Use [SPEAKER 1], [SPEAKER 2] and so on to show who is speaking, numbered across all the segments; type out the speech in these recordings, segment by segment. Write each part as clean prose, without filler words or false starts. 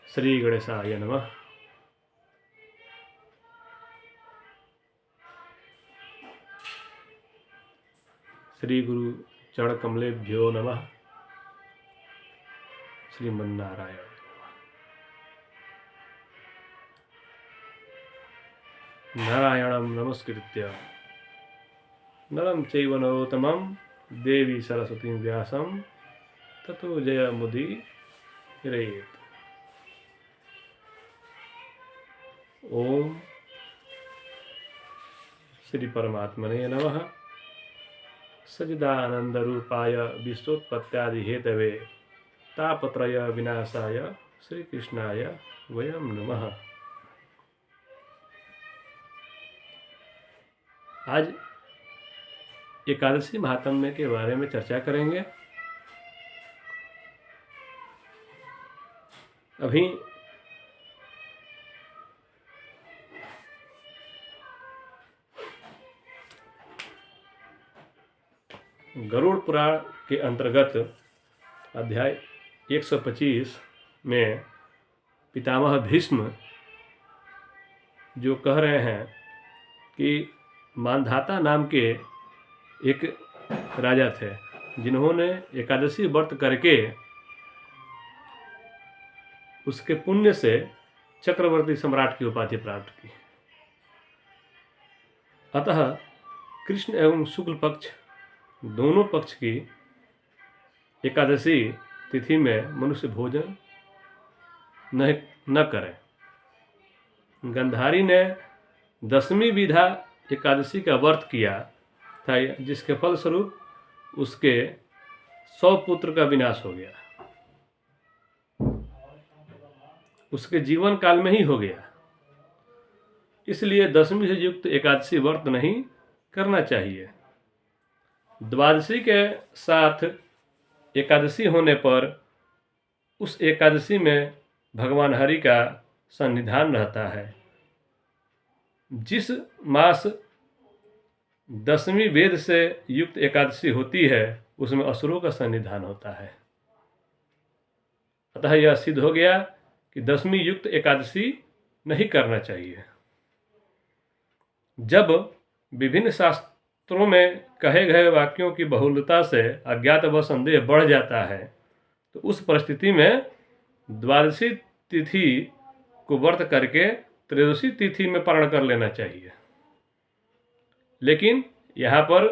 [SPEAKER 1] श्री गणेशाय नमः। श्री गुरु चरण कमलेभ्यो नमः। श्रीमन्नारायण। नारायणं नमस्कृत्य नरं चैव नरोत्तमं देवी सरस्वतीं व्यासं ततो जयमुदीरयेत्। ओम श्री परमात्मने नमः। सच्चिदानंदरूपाय विश्वोत्पत्त्यादि हेतवे तापत्रय विनाशाय श्री कृष्णाय वयं नमः। आज एकादशी महात्म्य के बारे में चर्चा करेंगे। अभी गरुड़ पुराण के अंतर्गत अध्याय 125 में पितामह भीष्म जो कह रहे हैं कि मानधाता नाम के एक राजा थे जिन्होंने एकादशी व्रत करके उसके पुण्य से चक्रवर्ती सम्राट की उपाधि प्राप्त की। अतः कृष्ण एवं शुक्ल पक्ष दोनों पक्ष की एकादशी तिथि में मनुष्य भोजन न करे। गंधारी ने 10वीं विधा एकादशी का व्रत किया था, जिसके फलस्वरूप उसके 100 पुत्र का विनाश हो गया। उसके जीवन काल में ही हो गया। इसलिए 10वीं से युक्त एकादशी व्रत नहीं करना चाहिए। द्वादशी के साथ एकादशी होने पर उस एकादशी में भगवान हरि का सन्निधान रहता है। जिस मास 10वीं वेद से युक्त एकादशी होती है उसमें असुरों का सन्निधान होता है। अतः यह सिद्ध हो गया कि 10वीं युक्त एकादशी नहीं करना चाहिए। जब विभिन्न शास्त्रों में कहे गए वाक्यों की बहुलता से अज्ञात व संदेह बढ़ जाता है तो उस परिस्थिति में द्वादशी तिथि को व्रत करके त्रयोदशी तिथि में पारण कर लेना चाहिए। लेकिन यहाँ पर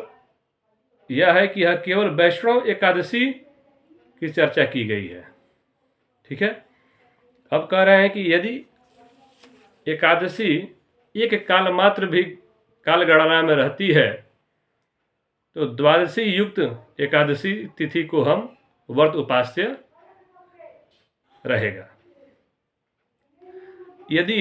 [SPEAKER 1] यह है कि यह केवल वैष्णव एकादशी की चर्चा की गई है। ठीक है। अब कह रहे हैं कि यदि एकादशी एक काल मात्र भी कालगणना में रहती है तो द्वादशी युक्त एकादशी तिथि को हम व्रत उपास्य रहेगा। यदि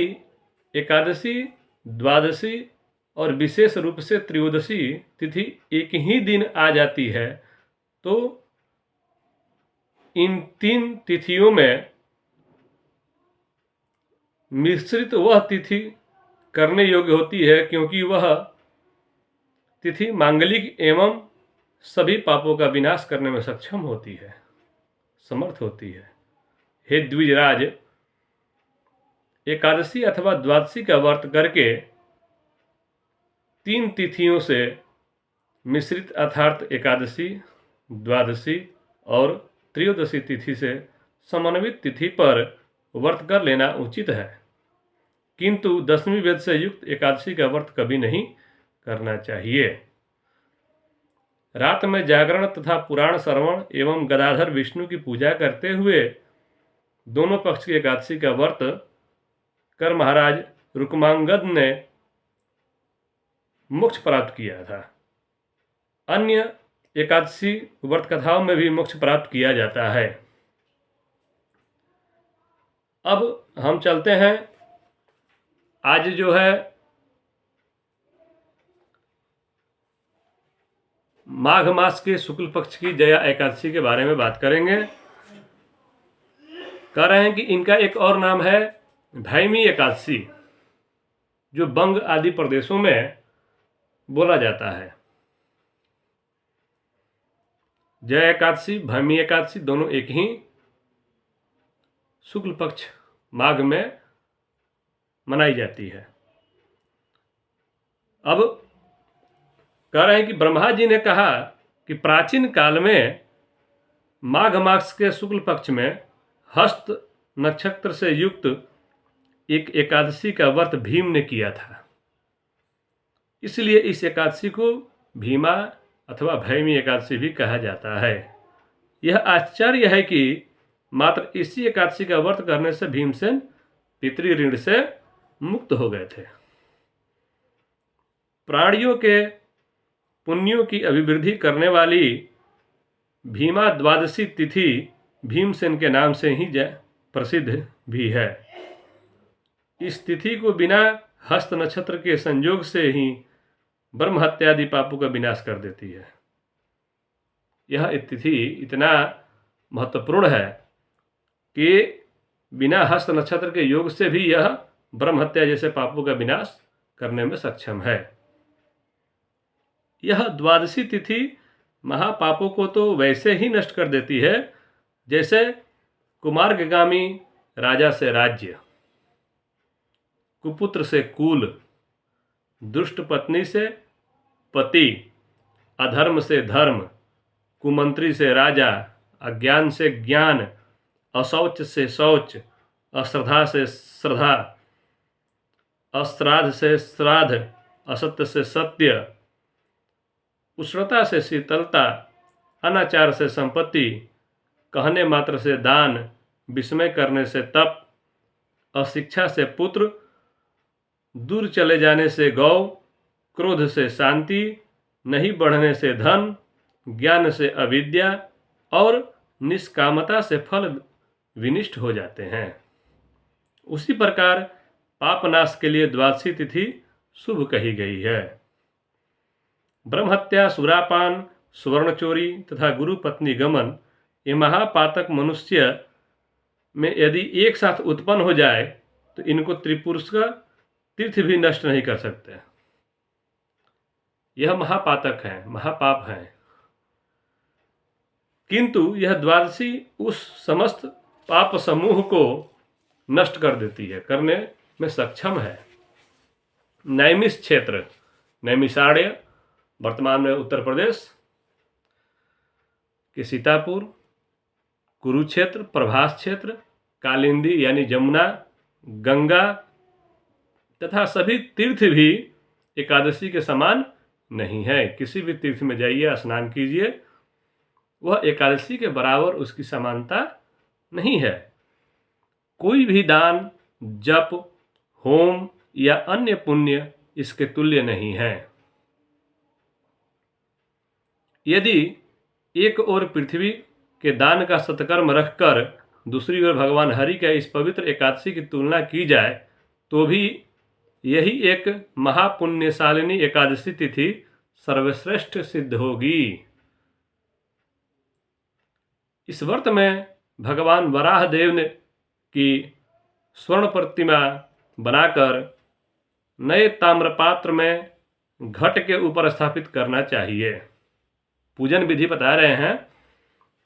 [SPEAKER 1] एकादशी, द्वादशी और विशेष रूप से त्रयोदशी तिथि एक ही दिन आ जाती है तो इन 3 तिथियों में मिश्रित वह तिथि करने योग्य होती है, क्योंकि वह तिथि मांगलिक एवं सभी पापों का विनाश करने में सक्षम होती है, समर्थ होती है। हे द्विजराज, एकादशी अथवा द्वादशी का व्रत करके 3 तिथियों से मिश्रित अर्थात एकादशी, द्वादशी और त्रयोदशी तिथि से समन्वित तिथि पर व्रत कर लेना उचित है, किंतु 10वीं वेद से युक्त एकादशी का व्रत कभी नहीं करना चाहिए। रात में जागरण तथा पुराण श्रवण एवं गदाधर विष्णु की पूजा करते हुए दोनों पक्ष की एकादशी का व्रत कर महाराज रुक्मांगद ने मोक्ष प्राप्त किया था। अन्य एकादशी व्रत कथाओं में भी मोक्ष प्राप्त किया जाता है। अब हम चलते हैं, आज जो है माघ मास के शुक्ल पक्ष की जया एकादशी के बारे में बात करेंगे। कह रहे हैं कि इनका एक और नाम है भैमी एकादशी, जो बंग आदि प्रदेशों में बोला जाता है। जया एकादशी, भैमी एकादशी दोनों एक ही शुक्ल पक्ष माघ में मनाई जाती है। अब कह रहे हैं कि ब्रह्मा जी ने कहा कि प्राचीन काल में माघ मास के शुक्ल पक्ष में हस्त नक्षत्र से युक्त एक एकादशी का व्रत भीम ने किया था, इसलिए इस एकादशी को भीमा अथवा भैमी एकादशी भी कहा जाता है। यह आश्चर्य है कि मात्र इसी एकादशी का व्रत करने से भीमसेन पितृ ऋण से मुक्त हो गए थे। प्राणियों के पुण्यों की अभिवृद्धि करने वाली भीमा द्वादशी तिथि भीमसेन के नाम से ही प्रसिद्ध भी है। इस तिथि को बिना हस्त नक्षत्र के संयोग से ही ब्रह्म हत्यादि पापों का विनाश कर देती है। यह तिथि इतना महत्वपूर्ण है कि बिना हस्त नक्षत्र के योग से भी यह ब्रह्म हत्या जैसे पापों का विनाश करने में सक्षम है। यह द्वादशी तिथि महापापों को तो वैसे ही नष्ट कर देती है जैसे कुमार्गामी राजा से राज्य, कुपुत्र से कुल, दुष्ट पत्नी से पति, अधर्म से धर्म, कुमंत्री से राजा, अज्ञान से ज्ञान, अशौच से शौच, अश्रद्धा से श्रद्धा, अश्राद्ध से श्राद्ध, असत्य से सत्य, उष्णता से शीतलता, अनाचार से संपत्ति, कहने मात्र से दान, विस्मय करने से तप, अशिक्षा से पुत्र, दूर चले जाने से गौ, क्रोध से शांति, नहीं बढ़ने से धन, ज्ञान से अविद्या और निष्कामता से फल विनिष्ट हो जाते हैं। उसी प्रकार पापनाश के लिए द्वादशी तिथि शुभ कही गई है। ब्रह्महत्या, सुरापान, स्वर्ण चोरी तथा गुरु पत्नी गमन ये महापातक मनुष्य में यदि एक साथ उत्पन्न हो जाए तो इनको त्रिपुरुष का तीर्थ भी नष्ट नहीं कर सकते। यह महापातक है, महापाप है, किंतु यह द्वादशी उस समस्त पाप समूह को नष्ट कर देती है, करने में सक्षम है। नैमिष क्षेत्र, नैमिषारण्य वर्तमान में उत्तर प्रदेश के सीतापुर, कुरुक्षेत्र, प्रभास क्षेत्र, कालिंदी यानी जमुना, गंगा तथा सभी तीर्थ भी एकादशी के समान नहीं है। किसी भी तीर्थ में जाइए, स्नान कीजिए, वह एकादशी के बराबर उसकी समानता नहीं है। कोई भी दान, जप, होम या अन्य पुण्य इसके तुल्य नहीं है। यदि एक ओर पृथ्वी के दान का सत्कर्म रखकर दूसरी ओर भगवान हरि का इस पवित्र एकादशी की तुलना की जाए तो भी यही एक महापुण्यशालिनी एकादशी तिथि सर्वश्रेष्ठ सिद्ध होगी। इस व्रत में भगवान वराह देव ने की स्वर्ण प्रतिमा बनाकर नए ताम्रपात्र में घट के ऊपर स्थापित करना चाहिए। पूजन विधि बता रहे हैं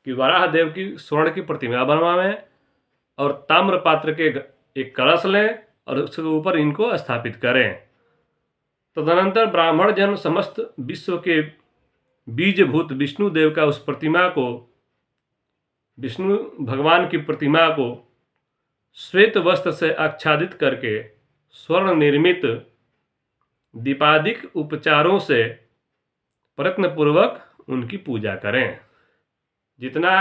[SPEAKER 1] कि वराह देव की स्वर्ण की प्रतिमा बनवाएं और ताम्रपात्र के एक कलश लें और उसके ऊपर इनको स्थापित करें। तदनंतर ब्राह्मण जन समस्त विश्व के बीजभूत विष्णु देव का उस प्रतिमा को, विष्णु भगवान की प्रतिमा को श्वेत वस्त्र से आच्छादित करके स्वर्ण निर्मित दीपादिक उपचारों से प्रयत्नपूर्वक उनकी पूजा करें। जितना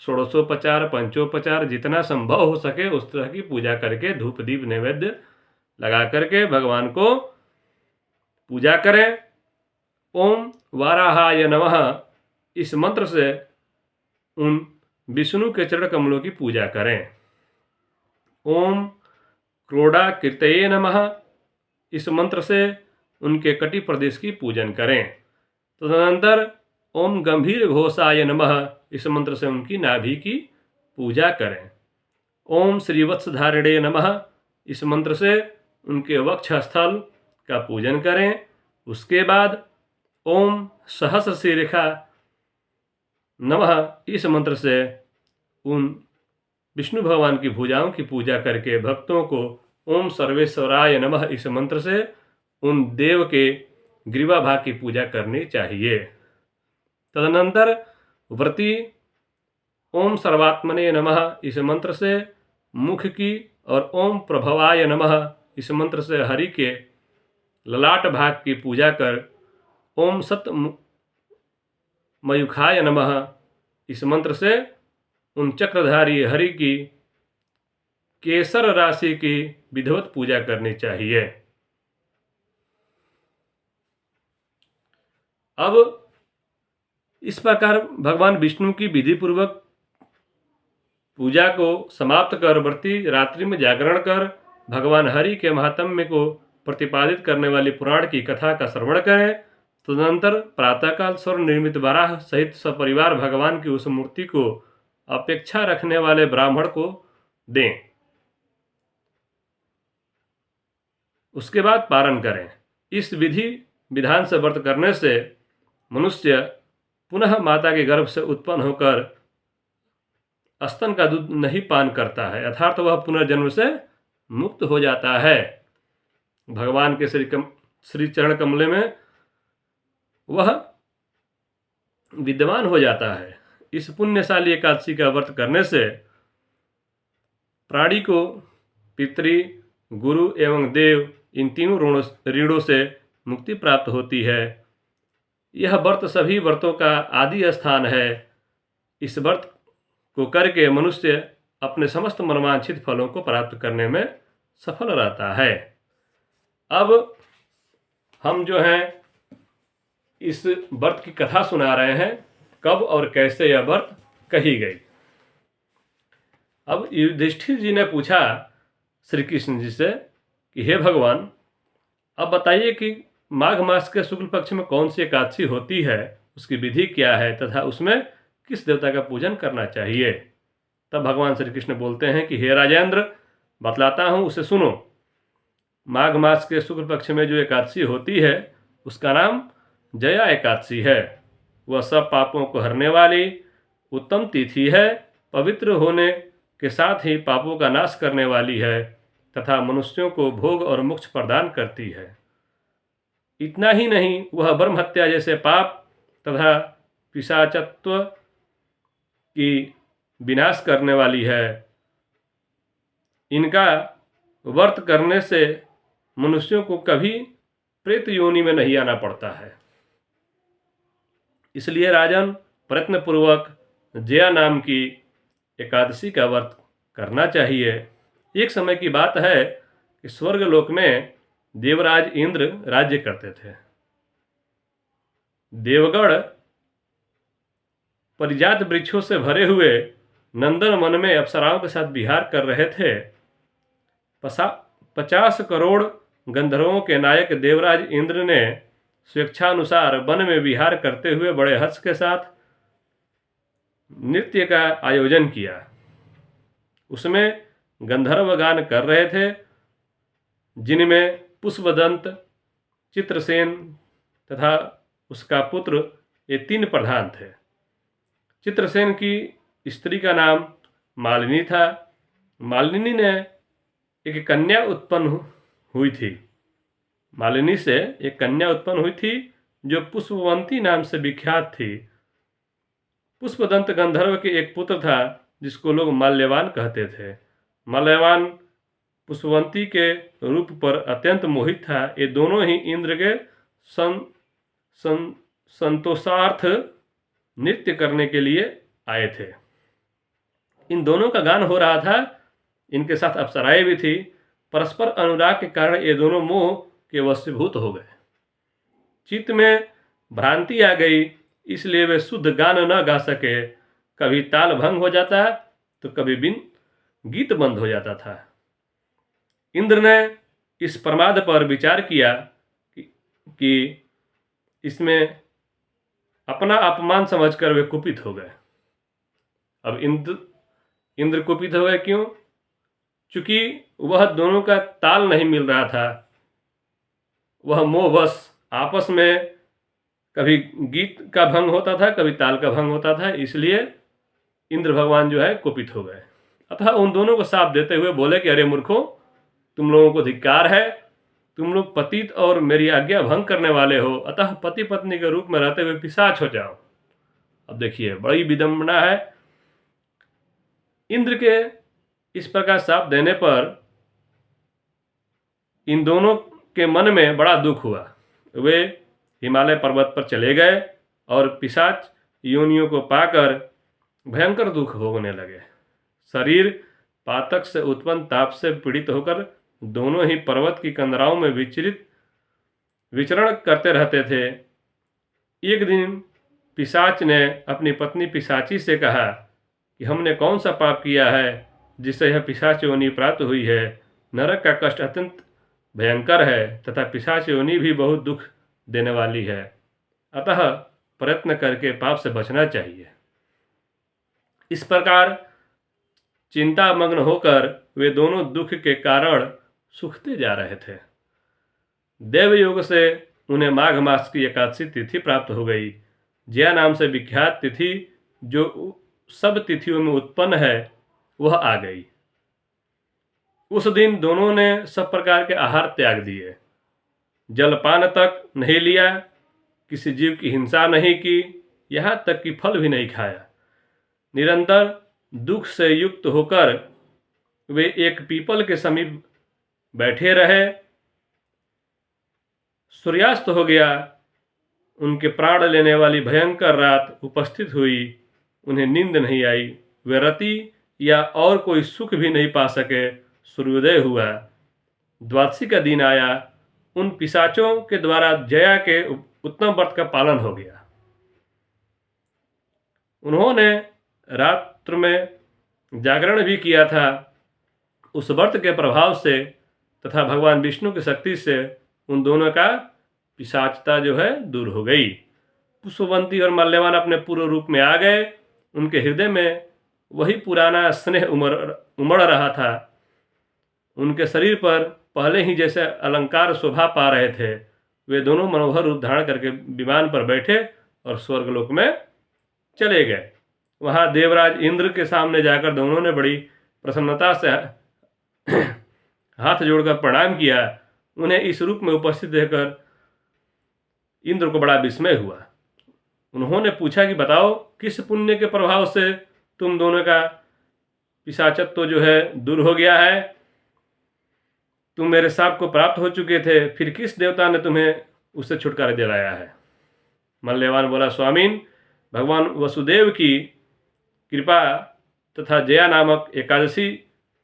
[SPEAKER 1] षोडशोपचार, पंचोपचार जितना संभव हो सके उस तरह की पूजा करके धूप दीप नैवेद्य लगा करके भगवान को पूजा करें। ओम वाराहाय नमः इस मंत्र से उन विष्णु के चरण कमलों की पूजा करें। ओम क्रोडाकृतये नमः इस मंत्र से उनके कटी प्रदेश की पूजन करें। तदनंतर ओम गंभीर घोषाय नमः इस मंत्र से उनकी नाभि की पूजा करें। ओम श्रीवत्सधारिणे नमः इस मंत्र से उनके वक्षस्थल का पूजन करें। उसके बाद ओम सहस्रशीर्षा नमः इस मंत्र से उन विष्णु भगवान की भुजाओं की पूजा करके भक्तों को ओम सर्वेश्वराय नमः इस मंत्र से उन देव के ग्रीवा भाग की पूजा करनी चाहिए। तदनंतर व्रती ओम सर्वात्मने नमः इस मंत्र से मुख की और ओम प्रभवाय नमः इस मंत्र से हरि के ललाट भाग की पूजा कर ओम सत मयूखाय नमः इस मंत्र से उन चक्रधारी हरि की केसर राशि की विधिवत पूजा करनी चाहिए। अब इस प्रकार भगवान विष्णु की विधि पूर्वक पूजा को समाप्त कर व्रती रात्रि में जागरण कर भगवान हरि के महात्म्य को प्रतिपादित करने वाली पुराण की कथा का श्रवण करें। तदनंतर प्रातःकाल स्वर्ण निर्मित वराह सहित सपरिवार भगवान की उस मूर्ति को अपेक्षा रखने वाले ब्राह्मण को दें। उसके बाद पारण करें। इस विधि विधान से व्रत करने से मनुष्य पुनः माता के गर्भ से उत्पन्न होकर स्तन का दूध नहीं पान करता है, अर्थात वह पुनर्जन्म से मुक्त हो जाता है। भगवान के श्री चरण कमले में वह विद्यमान हो जाता है। इस पुण्यशाली एकादशी का व्रत करने से प्राणी को पितृ, गुरु एवं देव इन तीनों ऋणों से मुक्ति प्राप्त होती है। यह व्रत सभी व्रतों का आदि स्थान है। इस व्रत को करके मनुष्य अपने समस्त मनवांछित फलों को प्राप्त करने में सफल रहता है। अब हम जो हैं इस व्रत की कथा सुना रहे हैं, कब और कैसे यह व्रत कही गई। अब युधिष्ठिर जी ने पूछा श्री कृष्ण जी से कि हे भगवान, अब बताइए कि माघ मास के शुक्ल पक्ष में कौन सी एकादशी होती है, उसकी विधि क्या है तथा उसमें किस देवता का पूजन करना चाहिए। तब भगवान श्री कृष्ण बोलते हैं कि हे राजेंद्र, बतलाता हूँ, उसे सुनो। माघ मास के शुक्ल पक्ष में जो एकादशी होती है उसका नाम जया एकादशी है। वह सब पापों को हरने वाली उत्तम तिथि है, पवित्र होने के साथ ही पापों का नाश करने वाली है तथा मनुष्यों को भोग और मोक्ष प्रदान करती है। इतना ही नहीं, वह ब्रह्म हत्या जैसे पाप तथा पिशाचत्व की विनाश करने वाली है। इनका व्रत करने से मनुष्यों को कभी प्रेत योनि में नहीं आना पड़ता है। इसलिए राजन, प्रयत्नपूर्वक जया नाम की एकादशी का व्रत करना चाहिए। एक समय की बात है कि स्वर्गलोक में देवराज इंद्र राज्य करते थे। देवगढ़ परिजात वृक्षों से भरे हुए नंदन वन में अप्सराओं के साथ विहार कर रहे थे। 50 करोड़ गंधर्वों के नायक देवराज इंद्र ने स्वेच्छानुसार वन में विहार करते हुए बड़े हर्ष के साथ नृत्य का आयोजन किया। उसमें गंधर्व गान कर रहे थे, जिनमें पुष्पदंत, चित्रसेन तथा उसका पुत्र, ये 3 प्रधान थे। चित्रसेन की स्त्री का नाम मालिनी था। मालिनी ने एक कन्या उत्पन्न हुई थी। मालिनी से एक कन्या उत्पन्न हुई थी जो पुष्पवंती नाम से विख्यात थी। पुष्पदंत गंधर्व के एक पुत्र था जिसको लोग माल्यवान कहते थे। माल्यवान पुष्पवंती के रूप पर अत्यंत मोहित था। ये दोनों ही इंद्र के संतोषार्थ नृत्य करने के लिए आए थे। इन दोनों का गान हो रहा था। इनके साथ अप्सराएं भी थी। परस्पर अनुराग के कारण ये दोनों मोह के वशीभूत हो गए। चित्त में भ्रांति आ गई, इसलिए वे शुद्ध गान न गा सके। कभी ताल भंग हो जाता तो कभी बिन गीत बंद हो जाता था। इंद्र ने इस प्रमाद पर विचार किया कि इसमें अपना अपमान समझकर वे कुपित हो गए। अब इंद्र कुपित हो गए क्यों? चूंकि वह दोनों का ताल नहीं मिल रहा था। वह मोहवश आपस में कभी गीत का भंग होता था, कभी ताल का भंग होता था। इसलिए इंद्र भगवान जो है कुपित हो गए। अतः उन दोनों को साफ देते हुए बोले कि अरे मूर्खों, तुम लोगों को धिक्कार है, तुम लोग पतित और मेरी आज्ञा भंग करने वाले हो, अतः पति पत्नी के रूप में रहते हुए पिशाच हो जाओ। अब देखिए, बड़ी विडंबना है। इंद्र के इस प्रकार साप देने पर इन दोनों के मन में बड़ा दुख हुआ। वे हिमालय पर्वत पर चले गए और पिशाच योनियों को पाकर भयंकर दुख भोगने लगे। शरीर पातक से उत्पन्न ताप से पीड़ित होकर दोनों ही पर्वत की कंदराओं में विचरण करते रहते थे। एक दिन पिशाच ने अपनी पत्नी पिशाची से कहा कि हमने कौन सा पाप किया है जिससे यह पिशाच योनि प्राप्त हुई है। नरक का कष्ट अत्यंत भयंकर है तथा पिशाच योनि भी बहुत दुख देने वाली है, अतः प्रयत्न करके पाप से बचना चाहिए। इस प्रकार चिंतामग्न होकर वे दोनों दुख के कारण सूखते जा रहे थे। देवयोग से उन्हें माघ मास की एकादशी तिथि प्राप्त हो गई। जया नाम से विख्यात तिथि जो सब तिथियों में उत्पन्न है वह आ गई। उस दिन दोनों ने सब प्रकार के आहार त्याग दिए, जलपान तक नहीं लिया, किसी जीव की हिंसा नहीं की, यहाँ तक कि फल भी नहीं खाया। निरंतर दुख से युक्त होकर वे एक पीपल के समीप बैठे रहे। सूर्यास्त हो गया। उनके प्राण लेने वाली भयंकर रात उपस्थित हुई। उन्हें नींद नहीं आई। वे रति या और कोई सुख भी नहीं पा सके। सूर्योदय हुआ। द्वादशी का दिन आया। उन पिशाचों के द्वारा जया के उत्तम व्रत का पालन हो गया। उन्होंने रात्र में जागरण भी किया था। उस व्रत के प्रभाव से तथा भगवान विष्णु की शक्ति से उन दोनों का पिशाचता जो है दूर हो गई। पुष्पवंती और मल्यवान अपने पूर्व रूप में आ गए। उनके हृदय में वही पुराना स्नेह उमड़ रहा था। उनके शरीर पर पहले ही जैसे अलंकार शोभा पा रहे थे। वे दोनों मनोहर रूप धारण करके विमान पर बैठे और स्वर्गलोक में चले गए। वहाँ देवराज इंद्र के सामने जाकर दोनों ने बड़ी प्रसन्नता से हाथ जोड़कर प्रणाम किया। उन्हें इस रूप में उपस्थित देखकर इंद्र को बड़ा विस्मय हुआ। उन्होंने पूछा कि बताओ, किस पुण्य के प्रभाव से तुम दोनों का पिशाचत्व जो है दूर हो गया है? तुम मेरे शाप को प्राप्त हो चुके थे, फिर किस देवता ने तुम्हें उससे छुटकारा दिलाया है? मल्यवान बोला, स्वामीन, भगवान वसुदेव की कृपा तथा जया नामक एकादशी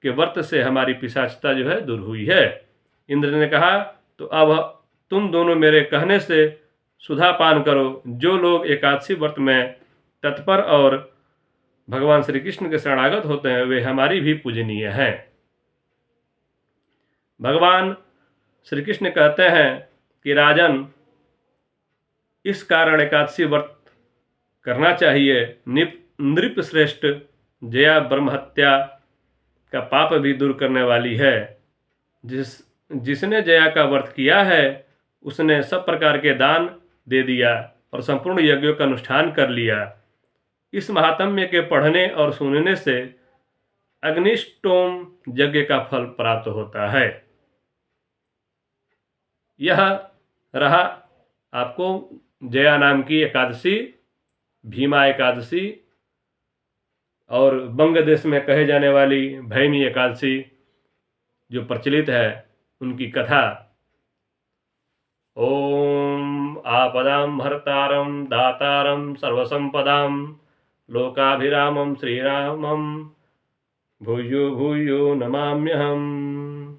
[SPEAKER 1] के व्रत से हमारी पिशाचता जो है दूर हुई है। इंद्र ने कहा, तो अब तुम दोनों मेरे कहने से सुधा पान करो। जो लोग एकादशी व्रत में तत्पर और भगवान श्री कृष्ण के शरणागत होते हैं वे हमारी भी पूजनीय हैं। भगवान श्री कृष्ण कहते हैं कि राजन, इस कारण एकादशी व्रत करना चाहिए। नृप श्रेष्ठ जया ब्रह्महत्या का पाप भी दूर करने वाली है। जिसने जया का व्रत किया है उसने सब प्रकार के दान दे दिया और संपूर्ण यज्ञों का अनुष्ठान कर लिया। इस महात्म्य के पढ़ने और सुनने से अग्निष्टोम यज्ञ का फल प्राप्त होता है। यह रहा आपको जया नाम की एकादशी, भीमा एकादशी और बंग देश में कहे जाने वाली भैमी एकादशी जो प्रचलित है उनकी कथा। ओम आपदां हर्तारं दातारं सर्वसंपदां लोकाभिरामं श्रीरामं भूयो भूयो नमाम्यहम्।